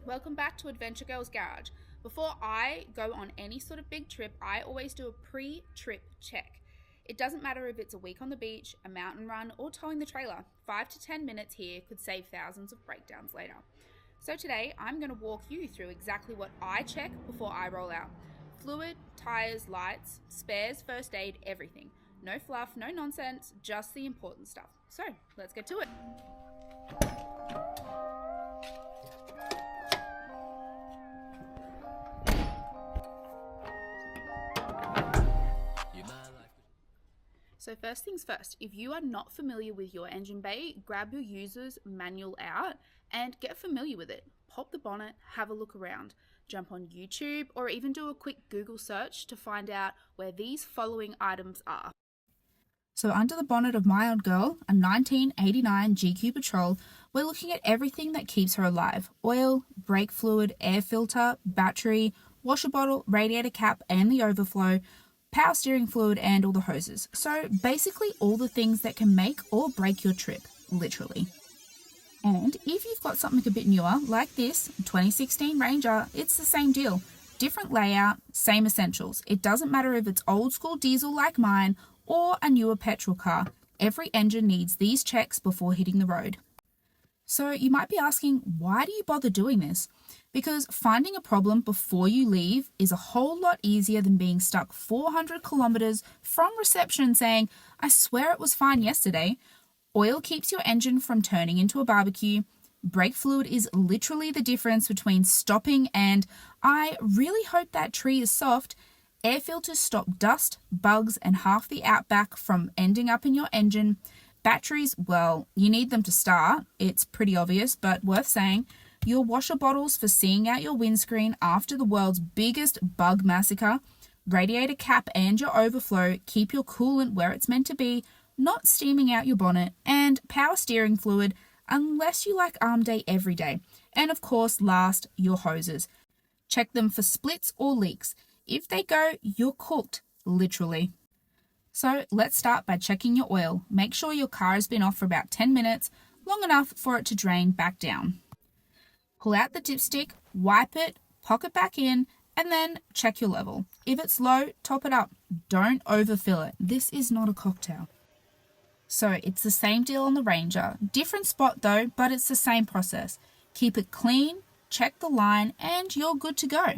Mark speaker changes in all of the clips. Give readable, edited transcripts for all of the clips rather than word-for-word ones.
Speaker 1: Welcome back to Adventure Girls Garage. Before I go on any sort of big trip, I always do a pre-trip check. It doesn't matter if it's a week on the beach, a mountain run, or towing the trailer. 5 to 10 minutes here could save thousands of breakdowns later. So today, I'm going to walk you through exactly what I check before I roll out. Fluid, tires, lights, spares, first aid, everything. No fluff, no nonsense, just the important stuff. So, let's get to it. So first things first, if you are not familiar with your engine bay, grab your user's manual out and get familiar with it. Pop the bonnet, have a look around, jump on YouTube or even do a quick Google search to find out where these following items are. So under the bonnet of my old girl, a 1989 GQ Patrol, we're looking at everything that keeps her alive. Oil, brake fluid, air filter, battery, washer bottle, radiator cap and the overflow, power steering fluid and all the hoses. So basically all the things that can make or break your trip, literally. And if you've got something a bit newer, like this 2016 Ranger, it's the same deal. Different layout, same essentials. It doesn't matter if it's old school diesel like mine or a newer petrol car. Every engine needs these checks before hitting the road. So you might be asking, why do you bother doing this? Because finding a problem before you leave is a whole lot easier than being stuck 400 kilometers from reception saying, I swear it was fine yesterday. Oil keeps your engine from turning into a barbecue. Brake fluid is literally the difference between stopping and I really hope that tree is soft. Air filters stop dust, bugs, and half the outback from ending up in your engine. Batteries, well, you need them to start. It's pretty obvious, but worth saying. Your washer bottles for seeing out your windscreen after the world's biggest bug massacre. Radiator cap and your overflow keep your coolant where it's meant to be, not steaming out your bonnet. And power steering fluid, unless you like arm day every day. And of course, last, your hoses. Check them for splits or leaks. If they go, you're cooked, literally. So let's start by checking your oil. Make sure your car has been off for about 10 minutes, long enough for it to drain back down. Pull out the dipstick, wipe it, poke it back in, and then check your level. If it's low, top it up. Don't overfill it. This is not a cocktail. So it's the same deal on the Ranger. Different spot though, but it's the same process. Keep it clean, check the line, and you're good to go.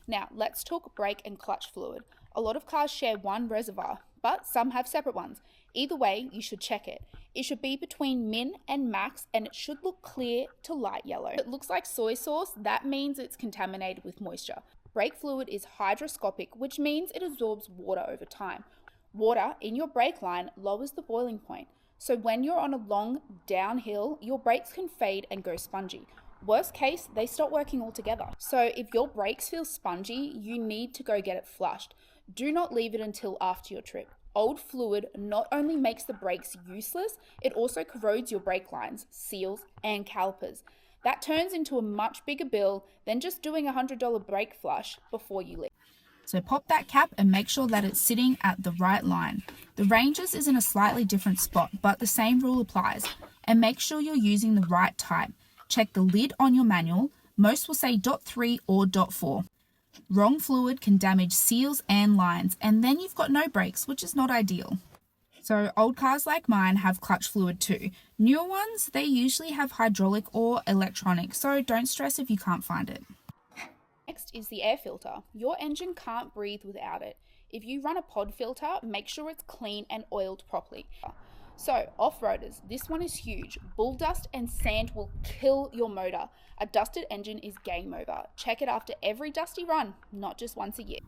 Speaker 1: Now, let's talk brake and clutch fluid. A lot of cars share one reservoir, but some have separate ones. Either way, you should check it. It should be between min and max, and it should look clear to light yellow. If it looks like soy sauce, that means it's contaminated with moisture. Brake fluid is hygroscopic, which means it absorbs water over time. Water in your brake line lowers the boiling point. So when you're on a long downhill, your brakes can fade and go spongy. Worst case, they stop working altogether. So if your brakes feel spongy, you need to go get it flushed. Do not leave it until after your trip. Old fluid not only makes the brakes useless, it also corrodes your brake lines, seals, and calipers. That turns into a much bigger bill than just doing a $100 brake flush before you leave. So pop that cap and make sure that it's sitting at the right line. The Ranger's is in a slightly different spot, but the same rule applies. And make sure you're using the right type. Check the lid on your manual. Most will say .3 or .4. Wrong fluid can damage seals and lines, and then you've got no brakes, which is not ideal. So old cars like mine have clutch fluid too. Newer ones, they usually have hydraulic or electronic, so don't stress if you can't find it. Next is the air filter. Your engine can't breathe without it. If you run a pod filter, make sure it's clean and oiled properly. So, off-roaders, this one is huge. Bull dust and sand will kill your motor. A dusted engine is game over. Check it after every dusty run, not just once a year.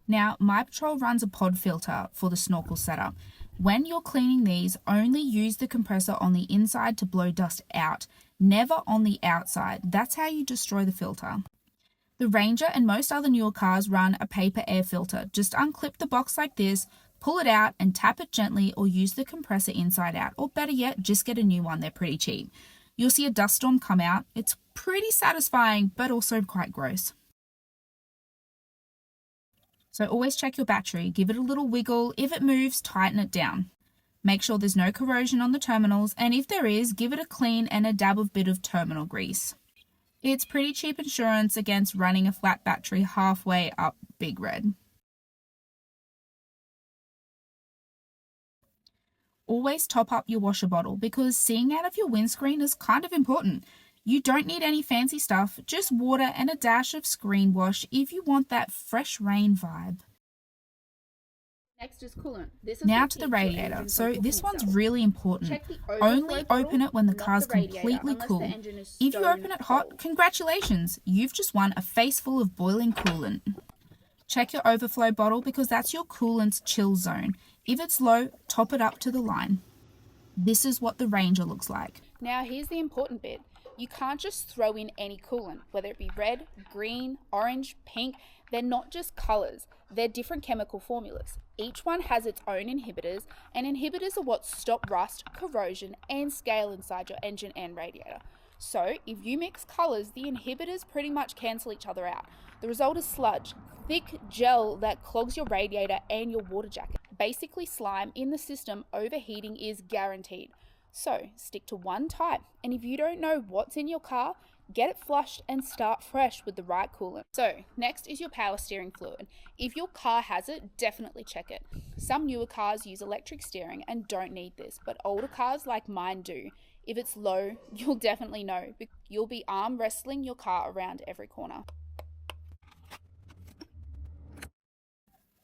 Speaker 1: Now, my patrol runs a pod filter for the snorkel setup. When you're cleaning these, only use the compressor on the inside to blow dust out, never on the outside. That's how you destroy the filter. The Ranger and most other newer cars run a paper air filter. Just unclip the box like this, pull it out and tap it gently or use the compressor inside out. Or better yet, just get a new one. They're pretty cheap. You'll see a dust storm come out. It's pretty satisfying, but also quite gross. So always check your battery. Give it a little wiggle. If it moves, tighten it down. Make sure there's no corrosion on the terminals. And if there is, give it a clean and a dab of bit of terminal grease. It's pretty cheap insurance against running a flat battery halfway up Big Red. Always top up your washer bottle because seeing out of your windscreen is kind of important. You don't need any fancy stuff, just water and a dash of screen wash if you want that fresh rain vibe. Next is coolant. Now to the radiator. So this one's really important. Only open it when the car's completely cool. If you open it hot, congratulations, you've just won a face full of boiling coolant. Check your overflow bottle because that's your coolant's chill zone. If it's low, top it up to the line. This is what the Ranger looks like. Now here's the important bit. You can't just throw in any coolant, whether it be red, green, orange, pink. They're not just colors, they're different chemical formulas. Each one has its own inhibitors, and inhibitors are what stop rust, corrosion, and scale inside your engine and radiator. So if you mix colors, the inhibitors pretty much cancel each other out. The result is sludge, thick gel that clogs your radiator and your water jacket. Basically, slime in the system overheating is guaranteed. So stick to one type, and if you don't know what's in your car, get it flushed and start fresh with the right coolant. So next is your power steering fluid. If your car has it, definitely check it. Some newer cars use electric steering and don't need this, but older cars like mine do. If it's low, you'll definitely know. You'll be arm wrestling your car around every corner.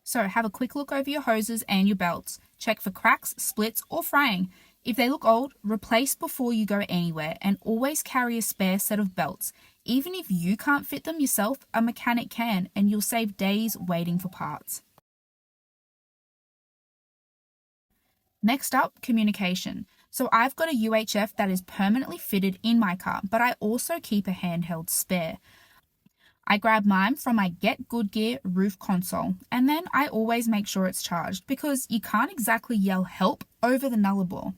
Speaker 1: So have a quick look over your hoses and your belts. Check for cracks, splits, or fraying. If they look old, replace before you go anywhere, and always carry a spare set of belts. Even if you can't fit them yourself, a mechanic can, and you'll save days waiting for parts. Next up, communication. So I've got a UHF that is permanently fitted in my car, but I also keep a handheld spare. I grab mine from my Get Good Gear roof console, and then I always make sure it's charged because you can't exactly yell help over the nullarbor.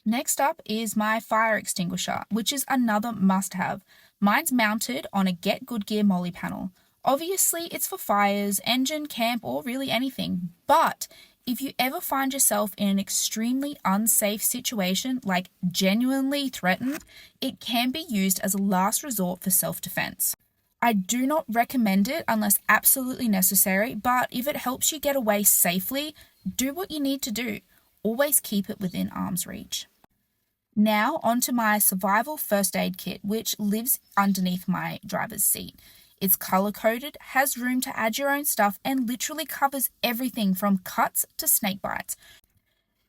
Speaker 1: Next up is my fire extinguisher, which is another must-have. Mine's mounted on a Get Good Gear molly panel. Obviously, it's for fires, engine, camp, or really anything, but if you ever find yourself in an extremely unsafe situation, like genuinely threatened, it can be used as a last resort for self-defense. I do not recommend it unless absolutely necessary, but if it helps you get away safely, do what you need to do. Always keep it within arm's reach. Now onto my survival first aid kit, which lives underneath my driver's seat. It's color-coded, has room to add your own stuff, and literally covers everything from cuts to snake bites.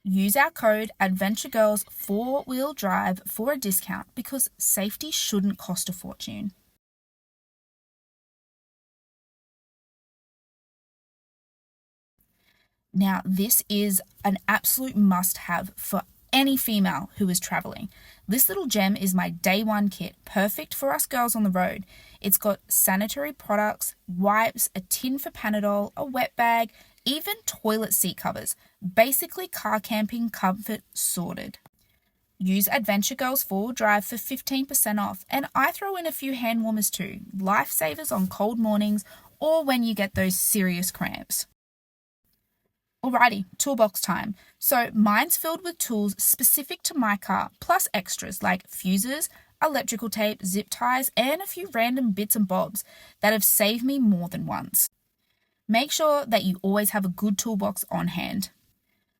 Speaker 1: Use our code AdventureGirls 4-wheel drive for a discount because safety shouldn't cost a fortune. Now, this is an absolute must-have for any female who is traveling. This little gem is my day one kit, perfect for us girls on the road. It's got sanitary products, wipes, a tin for Panadol, a wet bag, even toilet seat covers. Basically car camping comfort sorted. Use Adventure Girls 4 Drive for 15% off, and I throw in a few hand warmers too, lifesavers on cold mornings or when you get those serious cramps. Alrighty, toolbox time. So mine's filled with tools specific to my car, plus extras like fuses, electrical tape, zip ties, and a few random bits and bobs that have saved me more than once. Make sure that you always have a good toolbox on hand.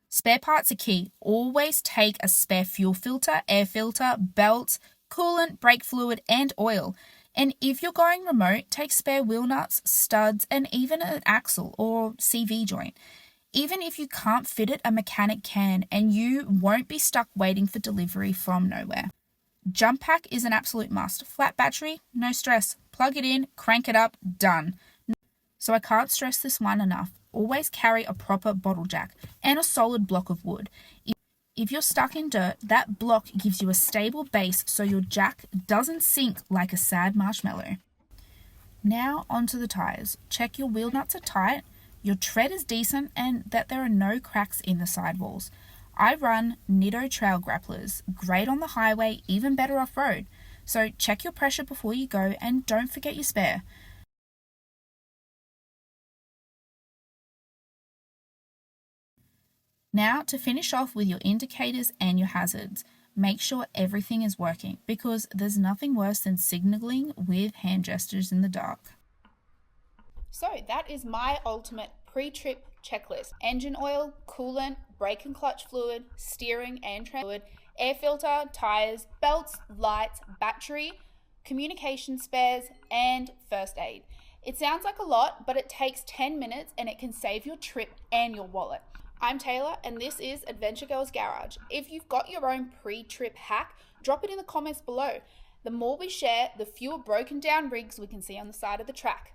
Speaker 1: Spare parts are key. Always take a spare fuel filter, air filter, belts, coolant, brake fluid, and oil. And if you're going remote, take spare wheel nuts, studs, and even an axle or CV joint. Even if you can't fit it, a mechanic can, and you won't be stuck waiting for delivery from nowhere. Jump pack is an absolute must. Flat battery, no stress. Plug it in, crank it up, done. So I can't stress this one enough. Always carry a proper bottle jack and a solid block of wood. If you're stuck in dirt, that block gives you a stable base so your jack doesn't sink like a sad marshmallow. Now onto the tires. Check your wheel nuts are tight, your tread is decent, and that there are no cracks in the sidewalls. I run Nitto trail grapplers, great on the highway, even better off-road. So check your pressure before you go and don't forget your spare. Now to finish off with your indicators and your hazards. Make sure everything is working because there's nothing worse than signaling with hand gestures in the dark. So that is my ultimate pre-trip checklist. Engine oil, coolant, brake and clutch fluid, steering and fluid, air filter, tires, belts, lights, battery, communication spares, and first aid. It sounds like a lot, but it takes 10 minutes and it can save your trip and your wallet. I'm Taylor and this is Adventure Girls Garage. If you've got your own pre-trip hack, drop it in the comments below. The more we share, the fewer broken down rigs we can see on the side of the track.